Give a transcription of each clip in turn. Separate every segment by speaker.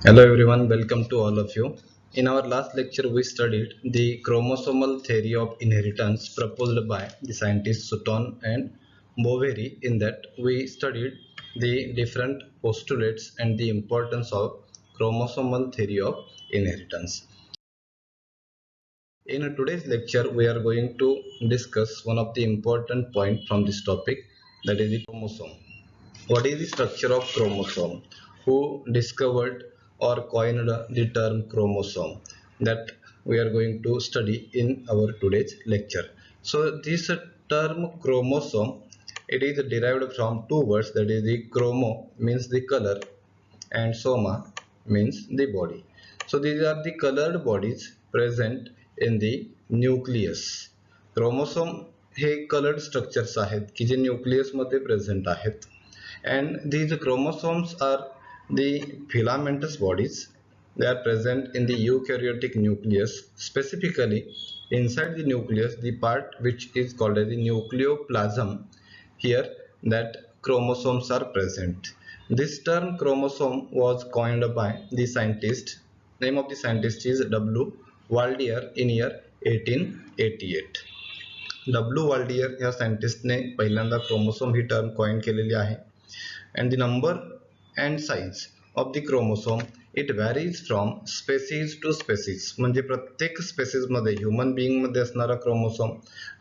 Speaker 1: Hello everyone, welcome to all of you. In our last lecture, we studied the chromosomal theory of inheritance proposed by the scientists Sutton and Boveri. In that, we studied the different postulates and the importance of chromosomal theory of inheritance. In today's lecture, we are going to discuss one of the important points from this topic, that is the chromosome. What is the structure of chromosome? Who discovered or coined the term chromosome? That we are going to study in our today's lecture. So this term chromosome, it is derived from two words, that is the chromo means the color and soma means the body. So these are the colored bodies present in the nucleus. Chromosome हे coloured structures आहेत की जे nucleus मध्ये present आहेत. And these chromosomes are the filamentous bodies. They are present in the eukaryotic nucleus. Specifically, inside the nucleus, the part which is called as the nucleoplasm, here that chromosomes are present. This term chromosome was coined by the scientist. Name of the scientist is W. Waldier in year 1888. W. Waldier या सायंटिस्टने पहिल्यांदा chromosome ही term coin केलेली आहे. And the number and size of the chromosome, it varies from species to species. म्हणजे प्रत्येक species मध्ये human being मध्ये असणारा chromosome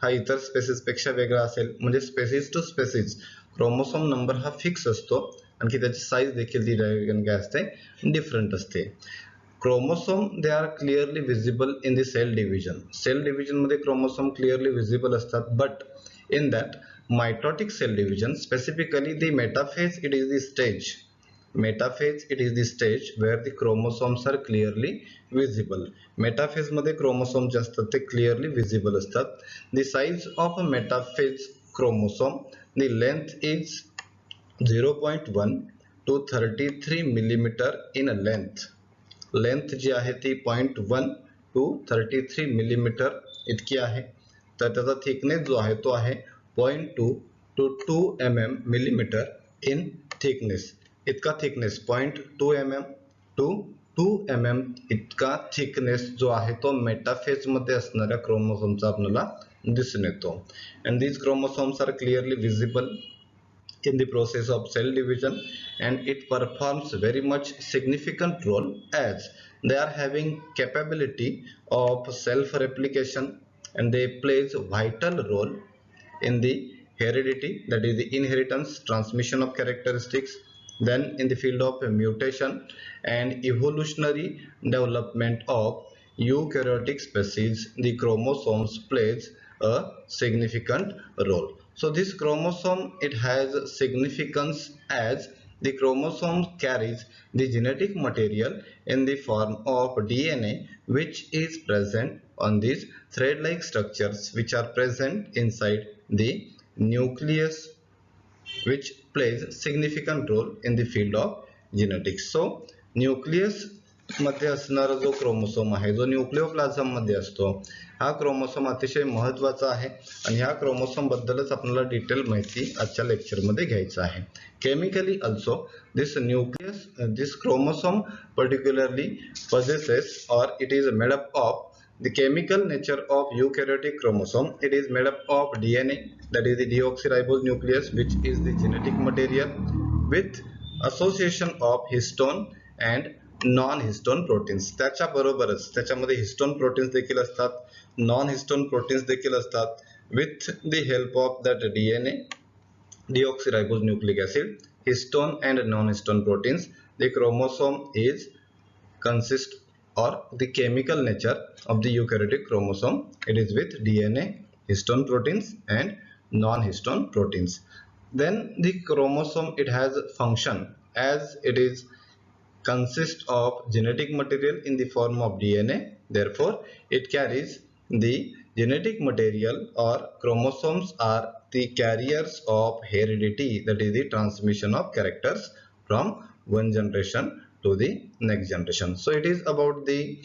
Speaker 1: हा इतर स्पेसीज पेक्षा वेगळा असेल. म्हणजे species to species chromosome number हा फिक्स असतो, आणखी त्याची साईज देखील ती काय असते, डिफरंट असते. Chromosome they are clearly visible in the cell division. Cell division मध्ये क्रोमोसोम क्लिअरली विजिबल असतात. But in that mitotic cell division, specifically the metaphase, it is the stage. Metaphase, it is the stage where the chromosomes are clearly visible. Metaphase मध्ये chromosome जे असतात ते clearly visible असतात. The size of a metaphase chromosome, the length is 0.1 to 33 millimeter in a length. Length जी आहे ती 0.1 to 33 millimeter इतकी आहे. तर त्याचा थिकनेस जो आहे तो आहे 0.2 to 2 mm millimeter in thickness. इतका थिकनेस 0.2 mm to 2 mm इतका थिकनेस जो आहे तो मेटाफेज मध्ये असणाऱ्या क्रोमोसोमचा आपल्याला दिसून येतो. and these chromosomes are clearly visible in the process of cell division, and it performs very much significant role as they are having capability of self replication, and they plays a vital role in the heredity, that is the inheritance, transmission of characteristics. Then in the field of mutation and evolutionary development of eukaryotic species, the chromosomes plays a significant role. So this chromosome, it has significance as the chromosome carries the genetic material in the form of DNA, which is present on these thread-like structures which are present inside the nucleus, which plays significant role in the field of genetics. So nucleus मध्ये असणारा जो chromosome आहे, जो न्यूक्लियोप्लाझम मध्ये असतो, हा chromosome अतिशय महत्त्वाचा आहे. आणि ह्या क्रोमोसोम बद्दलच आपल्याला डिटेल माहिती आजच्या लेक्चर मध्ये घ्यायचं आहे. Chemically also this nucleus, this chromosome particularly possesses, or it is made up of, the chemical nature of eukaryotic chromosome. It is made up of DNA, that is the deoxyribose nucleus, which is the genetic material, with association of histone and non-histone proteins. त्याच्याबरोबरच त्याच्यामध्ये histone proteins देखील असतात, non histone proteins देखील असतात. with the help of that DNA, deoxyribose nucleic acid, histone and non-histone proteins, the chromosome is consist, or the chemical nature of the eukaryotic chromosome, it is with DNA, histone proteins and non-histone proteins. Then the chromosome, it has function as it is consist of genetic material in the form of DNA. Therefore it carries the genetic material, or chromosomes are the carriers of heredity, that is the transmission of characters from one generation to the next generation. So it is about the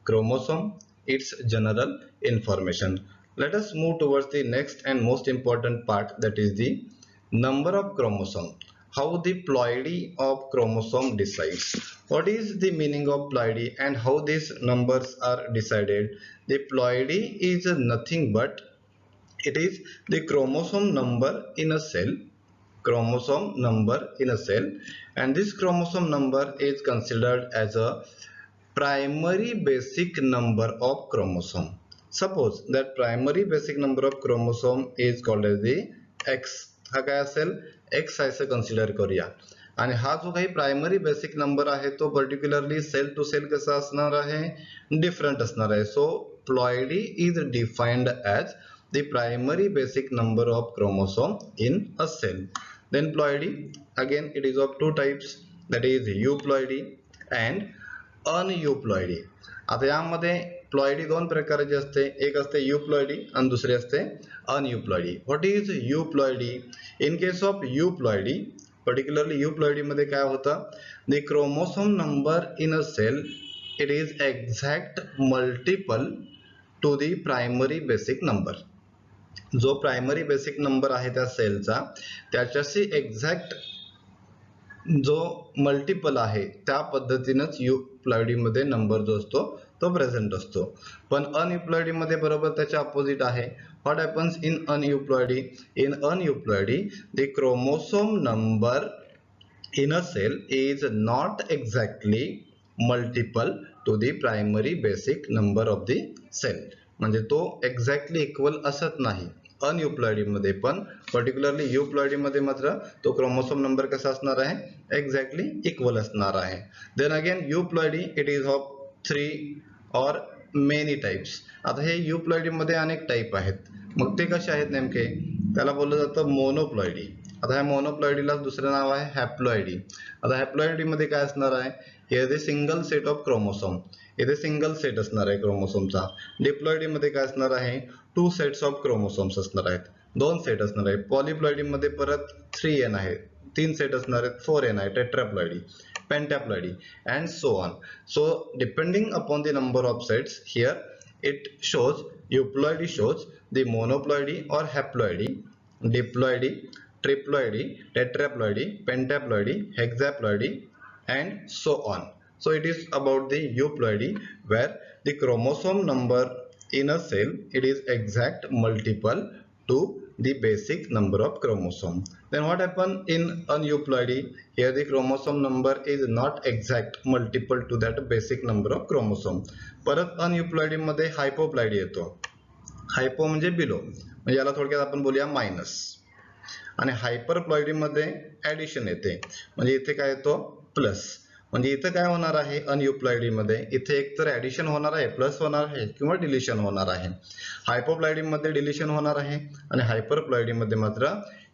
Speaker 1: chromosome, its general information. Let us move towards the next and most important part, that is the number of chromosome. how the ploidy of chromosome decides. What is the meaning of ploidy and how these numbers are decided? The ploidy is nothing but it is the chromosome number in a cell, and this chromosome number is considered as a primary basic number of chromosome. Suppose that primary basic number of chromosome is called as the x. हा काय असेल x असं consider करूया आणि हा जो काही primary basic number आहे तो पर्टिक्युलरली सेल टू सेल कसा असणार आहे डिफरंट असणार आहे. So ploidy is defined as the primary basic number of chromosome in a cell. Then ploidy, again it is of two types, that is euploidy and aneuploidy. आता यामध्ये ploidy दोन प्रकारचे असते, एक असते यूप्लॉइडी आणि दुसरे असते aneuploidy. What is euploidy? In case of euploidy, particularly euploidy मध्ये काय होतं, the chromosome number in a cell it is exact multiple to the primary basic number. जो प्रायमरी बेसिक नंबर आहे त्या सेलचा त्याच्याशी एक्झॅक्ट जो मल्टिपल आहे त्या पद्धतीनेच यूप्लॉइडी मध्ये नंबर जो असतो तो प्रेझेंट असतो. पण अनयूप्लॉइडी मध्ये बरोबर त्याच्या अपोजिट आहे. What happens in aneuploidy? In aneuploidy the chromosome number in a cell is not exactly multiple to the primary basic number of the cell. म्हणजे तो एक्झॅक्टली इक्वल असत नाही अनयूप्लॉइडी मध्ये, पण पर्टिक्युलरली यूप्लॉइडी मध्ये मात्र तो क्रोमोसोम नंबर कसा असणार आहे एक्झॅक्टली इक्वल असणार आहे. Then again euploidy it is of 3 or many types. आता हे यूप्लॉइडी मध्ये अनेक टाइप आहेत, मग ते कसे आहेत नेमके? त्याला बोललं जातं मोनोप्लॉइडी. आता ह्या मोनोप्लॉइडीला दुसरं नाव आहे हॅप्लॉइडी. आता हॅप्लॉइडी मध्ये काय असणार आहे, हे जे सिंगल सेट ऑफ क्रोमोसोम, इथे सिंगल सेट असणार आहे क्रोमोसोमचा. डिप्लॉइडी मध्ये काय असणार आहे, 2 सेट्स ऑफ क्रोमोसोम्स असणार आहेत, 2 सेट असणार आहे. पॉलीप्लॉइडी मध्ये परत 3n आहे, 3 सेट असणार आहेत, 4n आहे. टेट्राप्लॉइडी, pentaploidy and so on. So depending upon the number of sets here it shows, euploidy shows the monoploidy or haploidy, diploidy, triploidy, tetraploidy, pentaploidy, hexaploidy and so on. So it is about the euploidy where the chromosome number in a cell it is exact multiple to the basic number of chromosome. Then what happen in aneuploidy? Here the chromosome number is not exact multiple to that basic number of chromosome. परत aneuploidy मध्ये hypoploidy येतो. हायपो म्हणजे below, म्हणजे याला थोडक्यात आपण बोलूया minus. आणि हायपरप्लॉइडी मध्ये ऍडिशन येते, म्हणजे इथे काय येतो प्लस. म्हणजे इथे काय होणार आहे अनयूप्लॉइडी मध्ये, इथे एक तर ऍडिशन होणार आहे, प्लस होणार आहे किंवा डिलिशन होणार आहे. हायपोप्लॉइडी मध्ये डिलिशन होणार आहे आणि हायपरप्लॉइडी मध्ये मात्र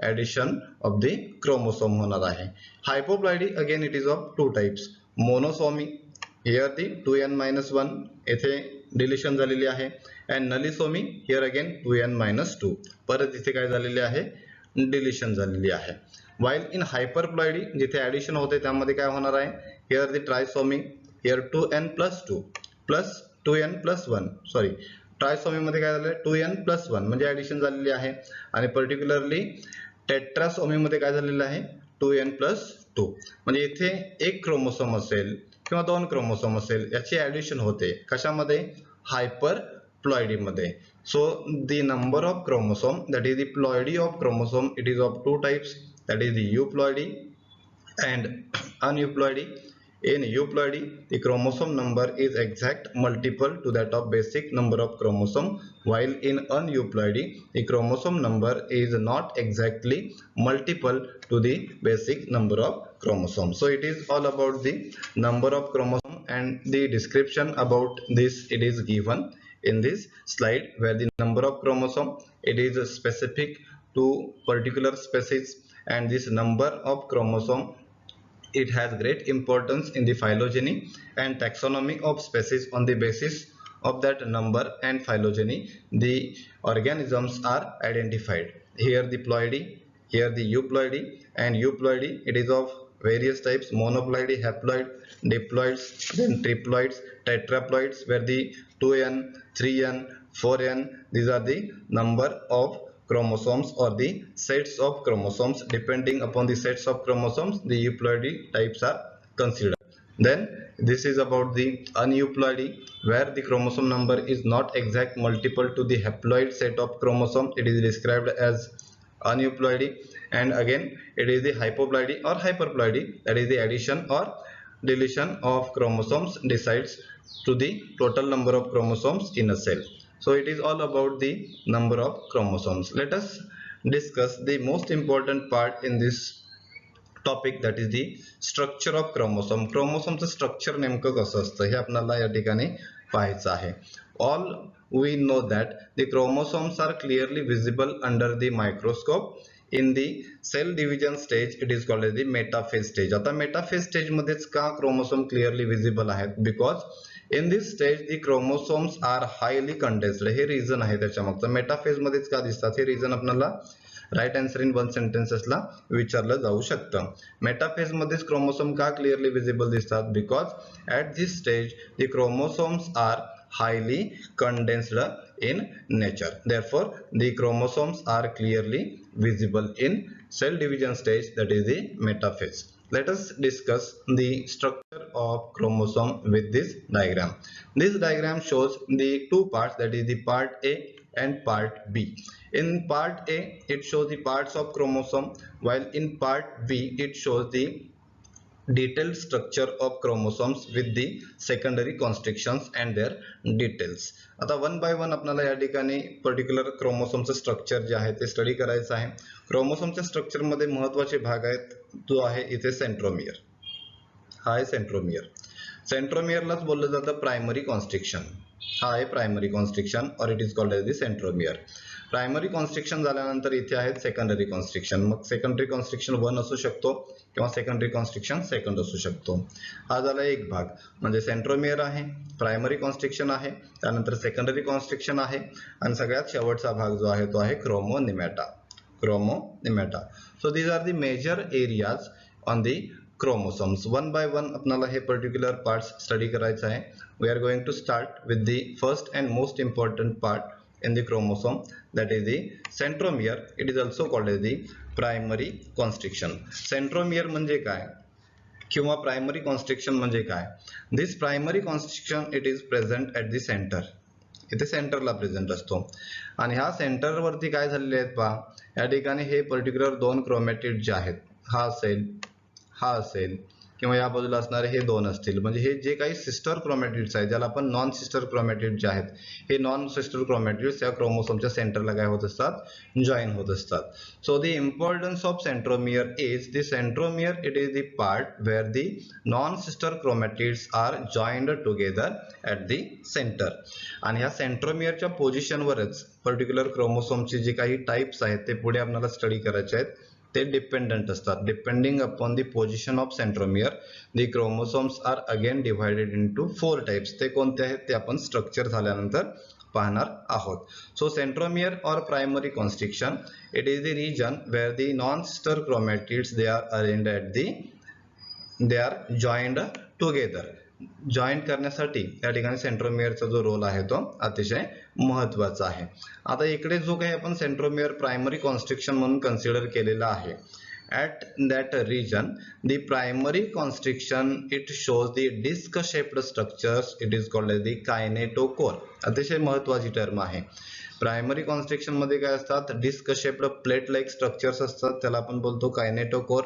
Speaker 1: ऍडिशन ऑफ द क्रोमोसोम होणार आहे. Hypoploidy again it is of 2 types. Monosomy, here the 2n-1 येथे डिलिशन झालेली आहे. अँड नलिसोमी, हियर अगेन 2n-2 परत इथे काय झालेले आहे डिलिशन झालेली आहे. while in hyperploidy जिथे ऍडिशन होते त्यामध्ये काय होणार आहे, here the trisomy, here 2n+2 plus 2n+1, sorry trisomy मध्ये काय झालं 2n+1 म्हणजे ऍडिशन झालेली आहे. आणि पर्टिक्युलरली टेट्रासोमी मध्ये काय झालेलं आहे 2n+2, म्हणजे इथे एक क्रोमोसोम असेल किंवा 2 क्रोमोसोम असेल याची ऍडिशन होते कशामध्ये हायपरप्लॉइडी मध्ये. So the number of chromosome, that is the ploidy of chromosome, it is of 2 types, that is the euploidy and aneuploidy. In euploidy the chromosome number is exact multiple to that of basic number of chromosome, while in aneuploidy the chromosome number is not exactly multiple to the basic number of chromosome. So it is all about the number of chromosome, and the description about this it is given in this slide, where the number of chromosome it is specific to particular species, and this number of chromosome it has great importance in the phylogeny and taxonomy of species. On the basis of that number and phylogeny the organisms are identified. Here the ploidy, here the euploidy, and euploidy it is of various types: monoploidy, haploid, diploids, then triploids, tetraploids, where the 2n, 3n, 4n these are the number of chromosomes or the sets of chromosomes. Depending upon the sets of chromosomes, the euploidy types are considered. Then this is about the aneuploidy, where the chromosome number is not exact multiple to the haploid set of chromosome. It is described as aneuploidy. And again, it is the hypoploidy or hyperploidy, that is the addition or deletion of chromosomes decides to the total number of chromosomes in a cell. So it is all about the number of chromosomes. Let us discuss the most important part in this topic, that is the structure of chromosome. क्रोमोसोमचं structure नेमकं कसं असतं हे आपल्याला या ठिकाणी पाहायचं आहे. All we know that the chromosomes are clearly visible under the microscope. In the cell division stage it is called as the metaphase stage. आता मेटाफेज स्टेज मध्येच का क्रोमोसोम क्लिअरली विजिबल आहेत? Because in this stage the chromosomes are highly condensed. हे reason आहे त्याच्या मागचं. Metaphase मध्येच का दिसतात हे रिझन आपल्याला राइट आन्सर इन वन सेंटेन्सेसला विचारलं जाऊ शकतं. मेटाफेज मध्येच क्रोमोसोम का क्लिअरली विजिबल दिसतात? Because at this stage the chromosomes are highly condensed in nature. Therefore, the chromosomes are clearly visible in cell division stage, that is the metaphase. Let us discuss the structure of chromosome with this diagram. This diagram shows the two parts, that is the part A and part B. In part A, it shows the parts of chromosome, while in part B, it shows the detailed structure of chromosomes with the secondary constructions and their details. आता one by one आपल्याला या ठिकाणी particular क्रोमोसोमचं structure जे आहे ते study करायचं आहे. क्रोमोसोमच्या structure मध्ये महत्त्वाचे भाग आहेत. जो आहे इथे सेंट्रोमियर. हा आहे सेंट्रोमियर. सेंट्रोमियरलाच बोललं जातं प्रायमरी कॉन्स्ट्रिक्शन. हा आहे primary constriction or it is called as the centromere. Primary constriction झाल्यानंतर इथे आहेत सेकंडरी कॉन्स्ट्रिक्शन. मग सेकंडरी कॉन्स्ट्रिक्शन 1 असू शकतो किंवा सेकंडरी कॉन्स्ट्रिक्शन सेकंड असू शकतो. हा झाला एक भाग, म्हणजे सेंट्रोमियर आहे, प्रायमरी कॉन्स्ट्रिक्शन आहे, त्यानंतर सेकंडरी कॉन्स्ट्रिक्शन आहे आणि सगळ्यात शेवटचा भाग जो आहे तो आहे chromonemata. Chromonemata. So these are the major areas on the chromosomes. One by one आपल्याला हे पर्टिक्युलर पार्ट्स स्टडी करायचं आहे. We are going to start with the first and most important part in the chromosome, that is the centromere. It is also called as the primary constriction. Centromere म्हणजे काय किंवा primary constriction म्हणजे काय? This primary constriction it is present at the center. इथे सेंटरला present असतो आणि ह्या सेंटर वरती काय झालेले आहेत पहा. या ठिकाणी हे पर्टिक्युलर दोन क्रोमॅटिड जे आहेत, हा असेल किंवा या बाजूला असणारे हे दोन असतील, म्हणजे हे जे काही सिस्टर क्रोमॅटिड्स आहेत ज्याला आपण नॉन सिस्टर क्रोमॅटिड जे आहेत, हे नॉन सिस्टर क्रोमॅटिड्स या क्रोमोसोमच्या सेंटरला काय होत असतात? जॉईन होत असतात. So the importance of centromere is the centromere it is the part where the non sister chromatids are joined together at the centre. आणि ह्या सेंट्रोमियरच्या पोझिशनवरच पर्टिक्युलर क्रोमोसोमचे जे काही टाइप्स आहेत ते पुढे आपल्याला स्टडी करायचे आहेत. ते डिपेंडंट असतात. Depending upon the position of centromere the chromosomes are again divided into 4 types. ते कोणते आहेत ते आपण स्ट्रक्चर झाल्यानंतर पाहणार आहोत. So centromere or primary constriction it is the region where the non sister chromatids they are arranged at they are joined together. Join करण्यासाठी या ठिकाणी सेंट्रोमियरचा जो रोल आहे तो अतिशय महत्त्वाचा आहे. आता इकडे जो काही आपण सेंट्रोमियर प्रायमरी कॉन्स्ट्रिक्शन म्हणून कन्सिडर केलेला आहे, at that region the primary constriction it shows the disc shaped structures, it is called as the kinetochore. अतिशय महत्त्वाची टर्म आहे. प्रायमरी कॉन्स्ट्रिक्शन मध्ये काय असतात? Disc shaped plate like structures असतात, त्याला आपण बोलतो kinetochore.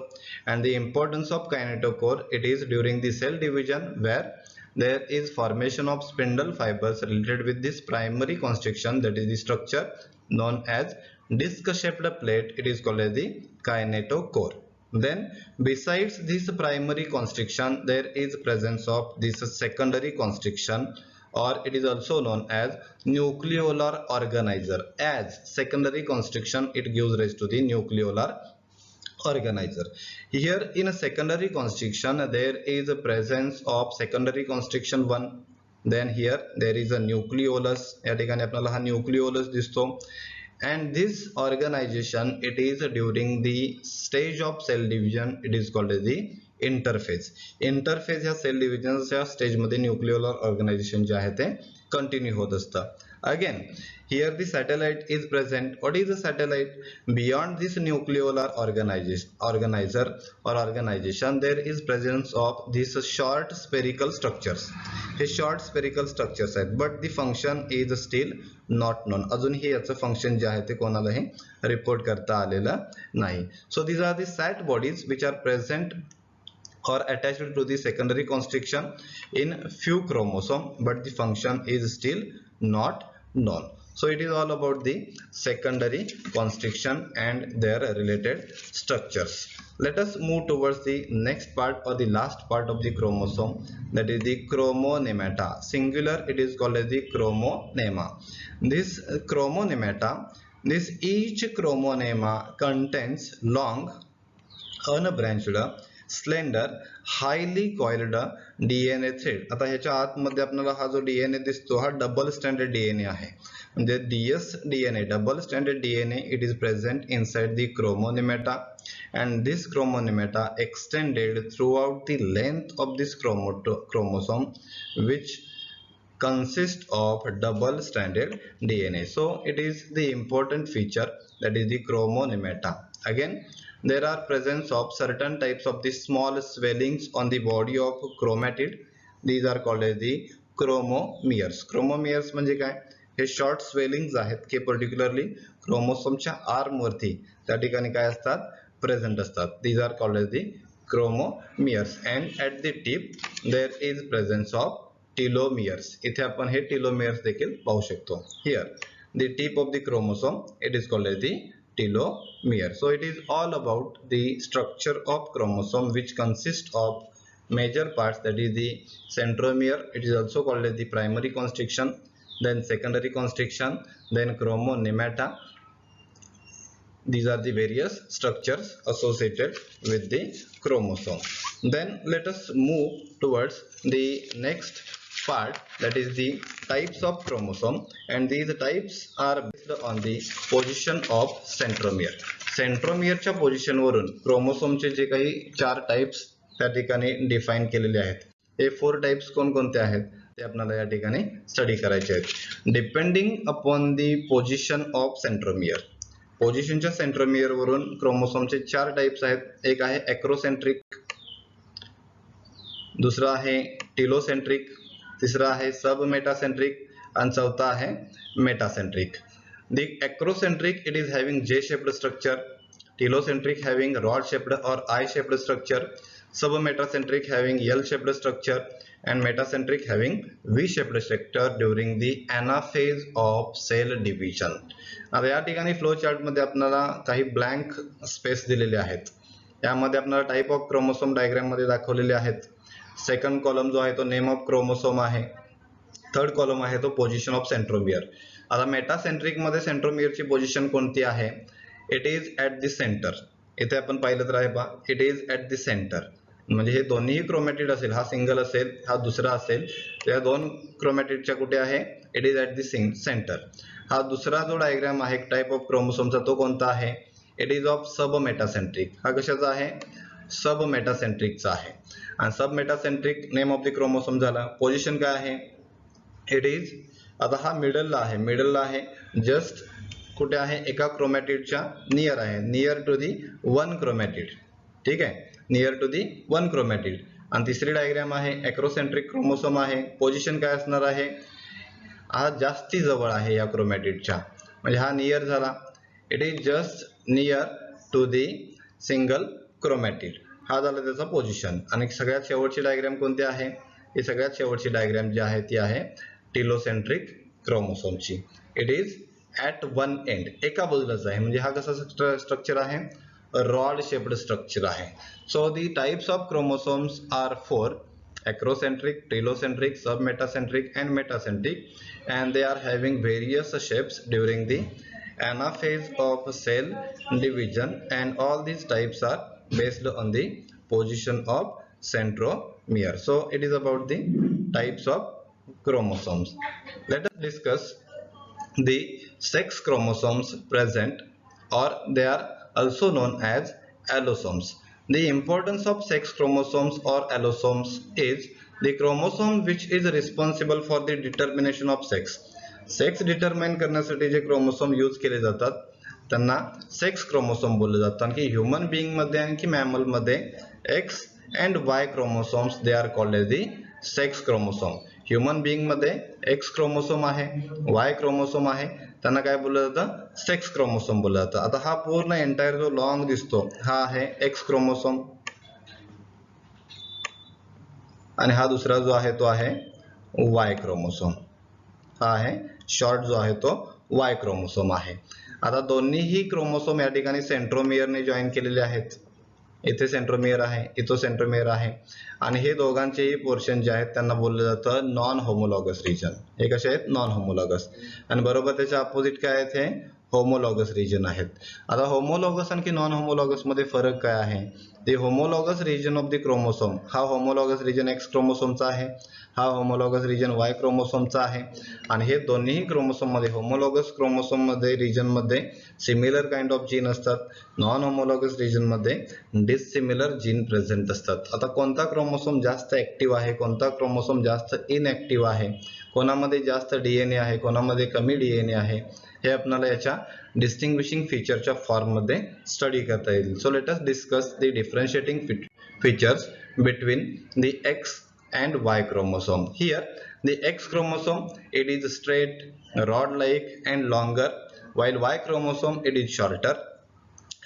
Speaker 1: And the importance of kinetochore it is during the cell division where there is formation of spindle fibers related with this primary constriction, that is the structure known as disc shaped plate, it is called as the kinetochore. Then besides this primary constriction there is presence of this secondary constriction, or it is also known as nucleolar organizer. As secondary constriction it gives rise to the nucleolar organizer. Here in a secondary constriction there is a presence of secondary constriction 1. Then here there is a nucleolus. या ठिकाणी आपल्याला हा nucleolus दिसतो. And this organization it is during the stage of cell division, it is called as the interphase. Interphase या cell division च्या stage मध्ये nucleolar organization जे आहे ते कंटिन्यू होत असतं. Again, here the satellite is present. What is the satellite? Beyond this nucleolar organizer or organization, there is presence of these short spherical structures. Hey short spherical structures आहेत, but the function is still not known. अजूनही याचं function जे आहे ते कोणालाही report करता आलेलं नाही. So these are the sat bodies which are present or attached to the secondary constriction in few chromosome, but the function is still not known. So it is all about the secondary constriction and their related structures. Let us move towards the next part or the last part of the chromosome, that is the chromonemata. Singular, it is called as the chromonema. This chromonemata, this each chromonema contains long unbranched slender highly coiled DNA thread. आता ह्याच्या आतमध्ये आपल्याला हा जो DNA दिसतो हा double standard DNA आहे. म्हणजे DNA double standard DNA it is present inside the chromonemata and this chromonemata extended throughout the length of this chromosome which consist of double stranded DNA. So it is the important feature, that is the chromonemata. Again, there are presence of certain types of the small swellings on the body of chromatid. These are called as the chromomeres. Chromomeres म्हणजे काय? हे short swellings आहेत की particularly क्रोमोसोमच्या arm वरती त्या ठिकाणी काय असतात? Present असतात. These are called as the chromomeres and at the tip there is presence of telomeres. इथे आपण हे telomeres देखील पाहू शकतो. Here the tip of the chromosome, it is called as the telomere. So it is all about the structure of chromosome which consists of major parts, that is the centromere. It is also called as the primary constriction, then secondary constriction, then chromonemata. These are the various structures associated with the chromosome. Then let us move towards the next part, that is the types of chromosome, and these types are based on the position of centromere. सेंट्रोमियरच्या position वरून क्रोमोसोमचे जे काही 4 types त्या ठिकाणी define केलेले आहेत. हे 4 types कोणकोणते आहेत ते आपल्याला या ठिकाणी स्टडी करायचे आहेत. Depending upon the position of centromere, पोझिशनच्या सेंट्रोमियर वरून क्रोमोसोमचे 4 टाइप्स आहेत. एक आहे एक्रोसेंट्रिक, दुसरा आहे टिलोसेंट्रिक, तिसरा आहे सब मेटासेंट्रिक आणि चौथा आहे metacentric. The acrocentric, it is having J-shaped structure, telocentric having rod-shaped or I-shaped structure, submetacentric having L-shaped structure, and metacentric having V-shaped structure during the anaphase of cell division. आता या ठिकाणी flow chart मध्ये आपल्याला काही blank space दिलेले आहेत. यामध्ये आपल्याला टाइप ऑफ क्रोमोसोम डायग्राम मध्ये दाखवलेले आहेत. सेकंड कॉलम जो आहे तो नेम ऑफ क्रोमोसोम आहे. थर्ड कॉलम आहे तो पोझिशन ऑफ सेंट्रोमियर. आता मेटासेंट्रिक मध्ये सेंट्रोमियरची पोझिशन कोणती आहे? It is at the centre. इथे आपण पाहिलं तर आहे पहा, it is at the centre. म्हणजे हे दोन्ही क्रोमॅटिड असेल, हा सिंगल असेल, हा दुसरा असेल, या दोन क्रोमॅटिडच्या कुठे आहे? It is at the centre. हा दुसरा जो डायग्राम आहे टाइप ऑफ क्रोमोसोमचा तो कोणता आहे? इट इज ऑफ सब मेटासेंट्रिक. हा कशाचा आहे? सब मेटासेंट्रिकचा आहे. आणि सब metacentric name of the chromosome झाला. पोझिशन काय आहे? इट इज, आता हा मिडलला आहे, मिडलला आहे, जस्ट कुठे आहे? एका क्रोमॅटिडच्या नियर आहे, near to the one chromatid. ठीक आहे, near to the one chromatid. आणि तिसरी डायग्राम आहे एक्रोसेंट्रिक क्रोमोसोम आहे. पोझिशन काय असणार आहे? हा जास्ती जवळ आहे या क्रोमॅटिडच्या, म्हणजे हा नियर झाला. It is just near to the single chromatid. हा झाला त्याचा पोझिशन. आणि सगळ्यात शेवटची डायग्राम कोणती आहे? ही सगळ्यात शेवटची डायग्राम जी आहे ती आहे टिलोसेंट्रिक क्रोमोसोमची. It is at one end, एका बाजूलाच आहे. म्हणजे हा कसा स्ट्रक्चर आहे? रॉड शेप्ड स्ट्रक्चर आहे. So the types of chromosomes are 4: acrocentric, telocentric, submetacentric and metacentric, and they are having various shapes during the anaphase of cell division, and all these types are based on the position of centromere. So it is about the types of chromosomes. Let us discuss the sex chromosomes present, or they are also known as allosomes. The importance of sex chromosomes or allosomes is the chromosome which is responsible for the determination of sex. Sex determine करण्यासाठी जे chromosome use केले जातात त्यांना sex chromosome बोलले जातात. आणखी human being मध्ये आणखी mammal मध्ये X and Y chromosomes they are called as the sex chromosome. Human being मध्ये एक्स क्रोमोसोम आहे, वाय क्रोमोसोम आहे, त्यांना काय बोललं जातं, सेक्स क्रोमोसोम बोललं जातं. आता हा पूर्ण एंटायर जो लॉंग दिसतो हा आहे एक्स क्रोमोसोम आणि हा दुसरा जो आहे तो आहे वाय क्रोमोसोम. हा आहे शॉर्ट जो आहे तो वाय क्रोमोसोम आहे. आता दोन्हीही क्रोमोसोम या ठिकाणी सेंट्रोमियरने जॉईन केलेले आहेत. इथे सेंट्रोमियर आहे, इथं सेंट्रोमियर आहे आणि हे दोघांचेही पोर्शन जे आहेत त्यांना बोललं जातं नॉन होमोलॉगस रिजन. हे कसे आहेत, नॉन होमोलॉगस. आणि बरोबर त्याच्या अपोजिट काय आहेत, हे होमोलॉगस रिजन आहेत. आता होमोलॉगस आणखी नॉन होमोलॉगस मध्ये फरक काय आहे. The homologous region of the chromosome, हा होमोलॉगस रिजन एक्स क्रोमोसोमचा आहे, हा होमोलॉगस रिजन वाय क्रोमोसोमचा आहे. आणि हे दोन्ही क्रोमोसोम मध्ये होमोलॉगस क्रोमोसोम मध्ये रिजन मध्ये सिमिलर काइंड ऑफ जीन असतात, नॉन होमोलॉगस रिजन मध्ये डिसिमिलर जीन प्रेझेंट असतात. आता कोणता क्रोमोसोम जास्त ऍक्टिव्ह आहे, कोणता क्रोमोसोम जास्त इनऍक्टिव्ह आहे, कोणामध्ये जास्त डीएनए आहे, कोणामध्ये कमी डीएनए आहे, हे आपल्याला याच्या डिस्टिंग्विशिंग फीचरच्या फॉर्म मध्ये स्टडी करता येईल. So let us discuss the differentiating features between the x and Y chromosome. Here the X chromosome it is straight, rod like and longer, while Y chromosome it is shorter.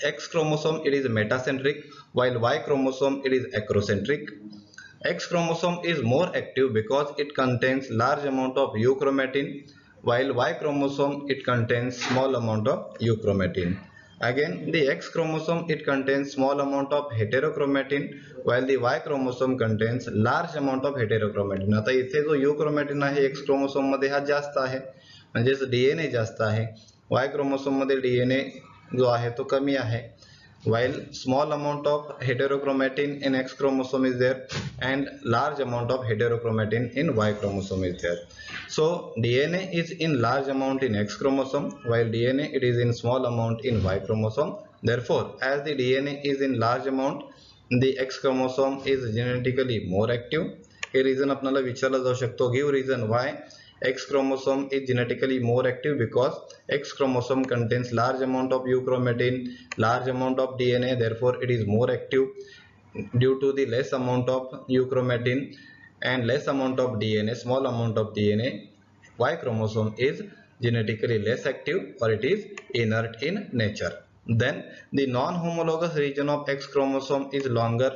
Speaker 1: X chromosome it is metacentric, while Y chromosome it is acrocentric. X chromosome is more active because it contains large amount of euchromatin, while Y chromosome it contains small amount of euchromatin. Again the X chromosome it contains small amount of heterochromatin, while the Y chromosome contains large amount of heterochromatin. आता इथे जो euchromatin आहे X chromosome मध्ये हा जास्त आहे, म्हणजेच DNA जास्त आहे. Y chromosome मध्ये DNA जो आहे तो कमी आहे. While small amount of heterochromatin in X chromosome is there and large amount of heterochromatin in Y chromosome is there. So DNA is in large amount in X chromosome, while DNA it is in small amount in Y chromosome. Therefore, as the DNA is in large amount, the X chromosome is genetically more active. Hey reason आपल्याला विचारला जाऊ शकतो. Give reason why X chromosome is genetically more active. Because X chromosome contains large amount of euchromatin, large amount of DNA, therefore it is more active. Due to the less amount of euchromatin and less amount of DNA, small amount of DNA, Y chromosome is genetically less active or it is inert in nature. Then the non-homologous region of X chromosome is longer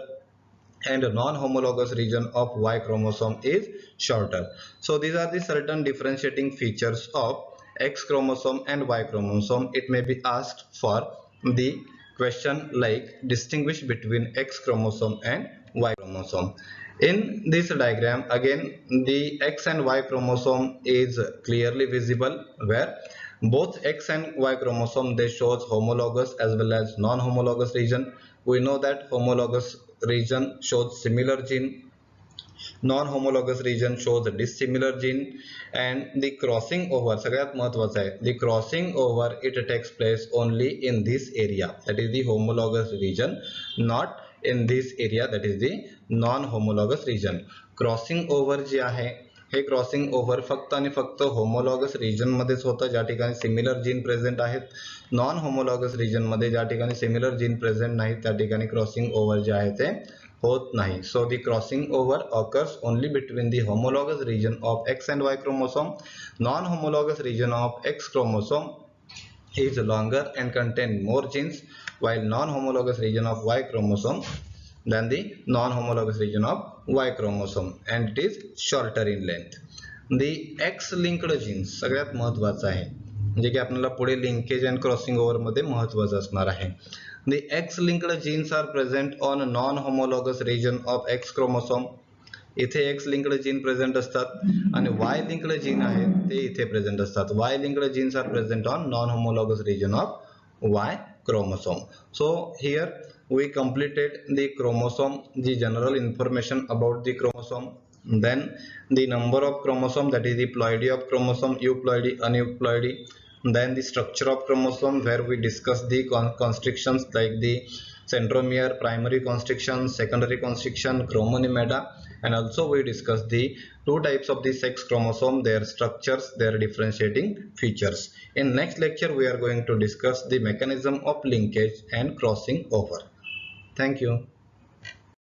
Speaker 1: and non-homologous region of Y chromosome is shorter. So these are the certain differentiating features of X chromosome and Y chromosome. It may be asked for the question like distinguish between X chromosome and Y chromosome. In this diagram again the X and Y chromosome is clearly visible, where both X and Y chromosome they shows homologous as well as non-homologous region. We know that homologous region shows similar gene, non-homologous region shows dissimilar gene, and the crossing over सगळ्यात महत्त्वाचं आहे, the crossing over it takes place only in this area, that is the homologous region, not in this area, that is the non-homologous region. Crossing over जे आहे हे crossing over फक्त आणि फक्त homologous region मध्येच होतं ज्या ठिकाणी सिमिलर जीन प्रेझेंट आहेत. Non homologous region मध्ये ज्या ठिकाणी सिमिलर जीन प्रेझेंट नाही त्या ठिकाणी क्रॉसिंग ओव्हर जे आहे ते होत नाही. So the crossing over occurs only between the homologous region of X and Y chromosome. Non homologous region of X chromosome is longer and contain more genes, while non-homologous region of Y chromosome than the non-homologous region of Y chromosome, and it is shorter in length. The X-linked genes सगळ्यात महत्त्वाचं आहे, म्हणजे की आपल्याला पुढे linkage and crossing over मध्ये महत्त्वाचं असणार आहे. The X-linked genes are present on non-homologous region of X chromosome. इथे X linked जीन प्रेझेंट असतात आणि Y linked जीन आहेत ते इथे प्रेझेंट असतात. Y linked genes are present on non-homologous region of Y chromosome. So here we completed the chromosome, the general information about the chromosome, then the number of chromosome, that is the ploidy of chromosome, euploidy, aneuploidy, then the structure of chromosome where we discuss the constrictions like the centromere, primary constriction, secondary constriction, chromonimeda, and also we discuss the two types of the sex chromosome, their structures, their differentiating features. In next lecture, we are going to discuss the mechanism of linkage and crossing over. Thank you.